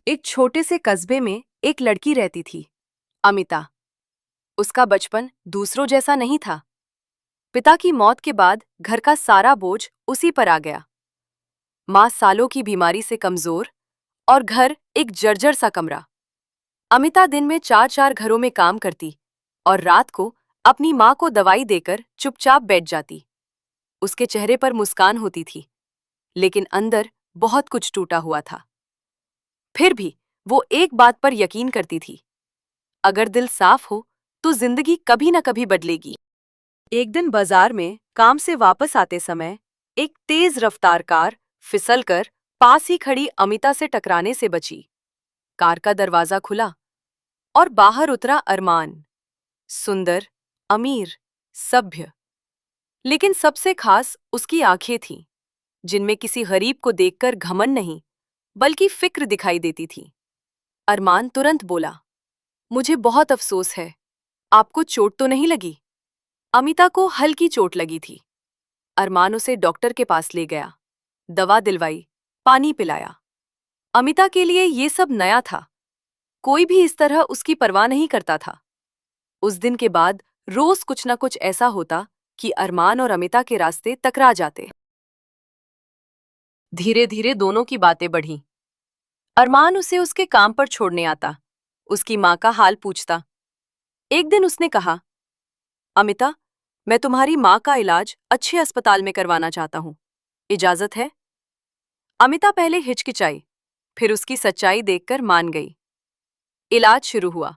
एक छोटे से कस्बे में एक लड़की रहती थी, अमिता। उसका बचपन दूसरों जैसा नहीं था। पिता की मौत के बाद घर का सारा बोझ उसी पर आ गया। माँ सालों की बीमारी से कमजोर और घर एक जर्जर सा कमरा। अमिता दिन में चार चार घरों में काम करती और रात को अपनी माँ को दवाई देकर चुपचाप बैठ जाती। उसके चेहरे पर मुस्कान होती थी, लेकिन अंदर बहुत कुछ टूटा हुआ था। फिर भी वो एक बात पर यकीन करती थी, अगर दिल साफ हो तो जिंदगी कभी न कभी बदलेगी। एक दिन बाजार में काम से वापस आते समय एक तेज रफ्तार कार फिसलकर पास ही खड़ी अमिता से टकराने से बची। कार का दरवाजा खुला और बाहर उतरा अरमान। सुंदर, अमीर, सभ्य, लेकिन सबसे खास उसकी आंखें थीं, जिनमें किसी गरीब को देखकर घमंड नहीं बल्कि फिक्र दिखाई देती थी। अरमान तुरंत बोला, मुझे बहुत अफसोस है, आपको चोट तो नहीं लगी? अमिता को हल्की चोट लगी थी। अरमान उसे डॉक्टर के पास ले गया, दवा दिलवाई, पानी पिलाया। अमिता के लिए ये सब नया था। कोई भी इस तरह उसकी परवाह नहीं करता था। उस दिन के बाद रोज कुछ न कुछ ऐसा होता कि अरमान और अमिता के रास्ते टकरा जाते। धीरे धीरे दोनों की बातें बढ़ीं। अरमान उसे उसके काम पर छोड़ने आता, उसकी माँ का हाल पूछता। एक दिन उसने कहा, अमिता, मैं तुम्हारी माँ का इलाज अच्छे अस्पताल में करवाना चाहता हूँ, इजाजत है? अमिता पहले हिचकिचाई, फिर उसकी सच्चाई देखकर मान गई। इलाज शुरू हुआ।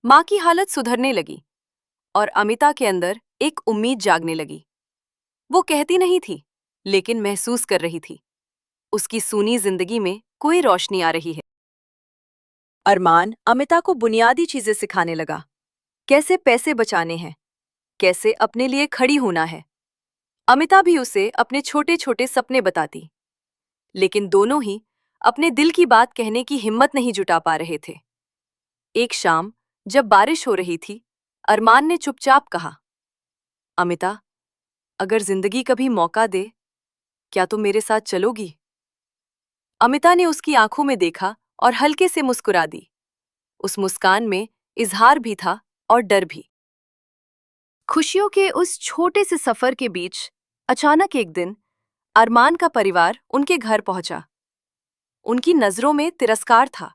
माँ की हालत सुधरने लगी और अमिता के अंदर एक उम्मीद जागने लगी। वो कहती नहीं थी, लेकिन महसूस कर रही थी, उसकी सूनी जिंदगी में कोई रोशनी आ रही है। अरमान अमिता को बुनियादी चीजें सिखाने लगा, कैसे पैसे बचाने हैं, कैसे अपने लिए खड़ी होना है। अमिता भी उसे अपने छोटे छोटे सपने बताती, लेकिन दोनों ही अपने दिल की बात कहने की हिम्मत नहीं जुटा पा रहे थे। एक शाम जब बारिश हो रही थी, अरमान ने चुपचाप कहा, अमिता, अगर जिंदगी कभी मौका दे, क्या तुम मेरे साथ चलोगी? अमिता ने उसकी आंखों में देखा और हल्के से मुस्कुरा दी। उस मुस्कान में इजहार भी था और डर भी। खुशियों के उस छोटे से सफर के बीच अचानक एक दिन अरमान का परिवार उनके घर पहुंचा। उनकी नजरों में तिरस्कार था।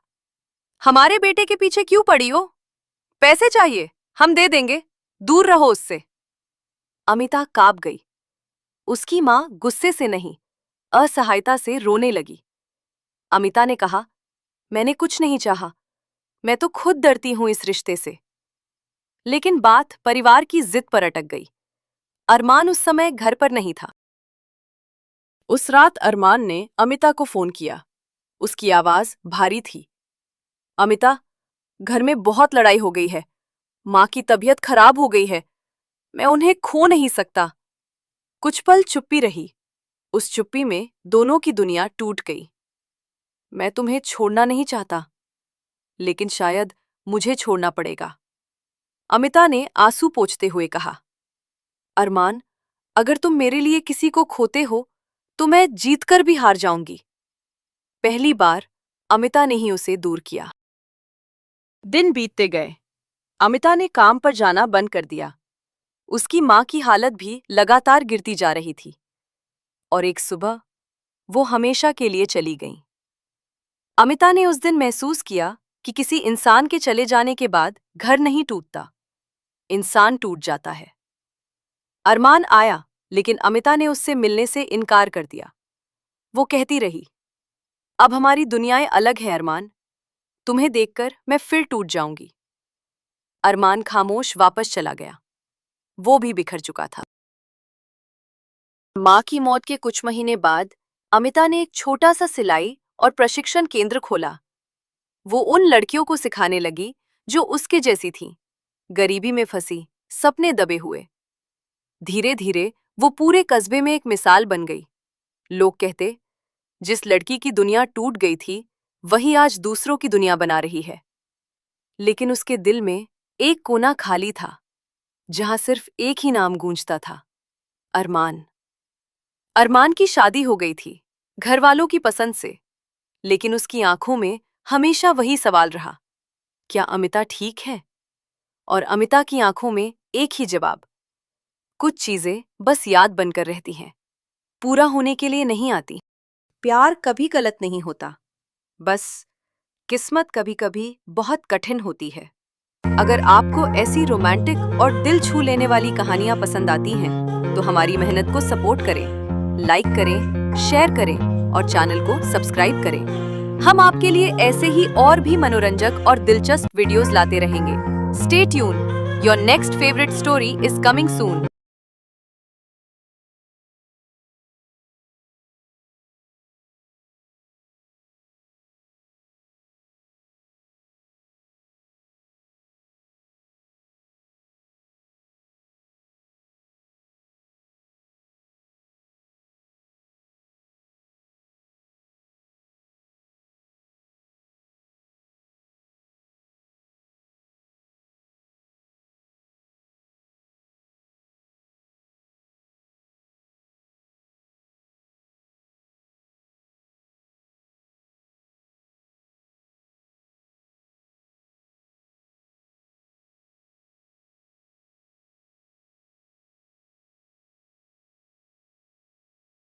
हमारे बेटे के पीछे क्यों पड़ी हो? पैसे चाहिए, हम दे देंगे, दूर रहो उससे। अमिता कांप गई। उसकी मां गुस्से से नहीं, असहायता से रोने लगी। अमिता ने कहा, मैंने कुछ नहीं चाहा, मैं तो खुद डरती हूं इस रिश्ते से। लेकिन बात परिवार की जिद पर अटक गई। अरमान उस समय घर पर नहीं था। उस रात अरमान ने अमिता को फोन किया। उसकी आवाज भारी थी। अमिता, घर में बहुत लड़ाई हो गई है। माँ की तबीयत खराब हो गई है। मैं उन्हें खो नहीं सकता। कुछ पल चुप्पी रही। उस चुप्पी में दोनों की दुनिया टूट गई। मैं तुम्हें छोड़ना नहीं चाहता, लेकिन शायद मुझे छोड़ना पड़ेगा, अमिता ने आंसू पोंछते हुए कहा। अरमान, अगर तुम मेरे लिए किसी को खोते हो तो मैं जीतकर भी हार जाऊंगी। पहली बार अमिता ने ही उसे दूर किया। दिन बीतते गए। अमिता ने काम पर जाना बंद कर दिया। उसकी माँ की हालत भी लगातार गिरती जा रही थी और एक सुबह वो हमेशा के लिए चली गईं। अमिता ने उस दिन महसूस किया कि किसी इंसान के चले जाने के बाद घर नहीं टूटता, इंसान टूट जाता है। अरमान आया, लेकिन अमिता ने उससे मिलने से इनकार कर दिया। वो कहती रही, अब हमारी दुनियाएं अलग हैं अरमान, तुम्हें देखकर मैं फिर टूट जाऊंगी। अरमान खामोश वापस चला गया। वो भी बिखर चुका था। माँ की मौत के कुछ महीने बाद अमिता ने एक छोटा सा सिलाई और प्रशिक्षण केंद्र खोला। वो उन लड़कियों को सिखाने लगी जो उसके जैसी थीं, गरीबी में फंसी, सपने दबे हुए। धीरे धीरे वो पूरे कस्बे में एक मिसाल बन गई। लोग कहते, जिस लड़की की दुनिया टूट गई थी वही आज दूसरों की दुनिया बना रही है। लेकिन उसके दिल में एक कोना खाली था, जहां सिर्फ एक ही नाम गूंजता था, अरमान। अरमान की शादी हो गई थी, घर वालों की पसंद से, लेकिन उसकी आंखों में हमेशा वही सवाल रहा, क्या अमिता ठीक है? और अमिता की आंखों में एक ही जवाब, कुछ चीजें बस याद बनकर रहती हैं, पूरा होने के लिए नहीं आती। प्यार कभी गलत नहीं होता, बस किस्मत कभी-कभी बहुत कठिन होती है। अगर आपको ऐसी रोमांटिक और दिल छू लेने वाली कहानियां पसंद आती हैं, तो हमारी मेहनत को सपोर्ट करें, लाइक करें, शेयर करें और चैनल को सब्सक्राइब करें। हम आपके लिए ऐसे ही और भी मनोरंजक और दिलचस्प वीडियोस लाते रहेंगे। Stay tune, your next favourite story is coming soon.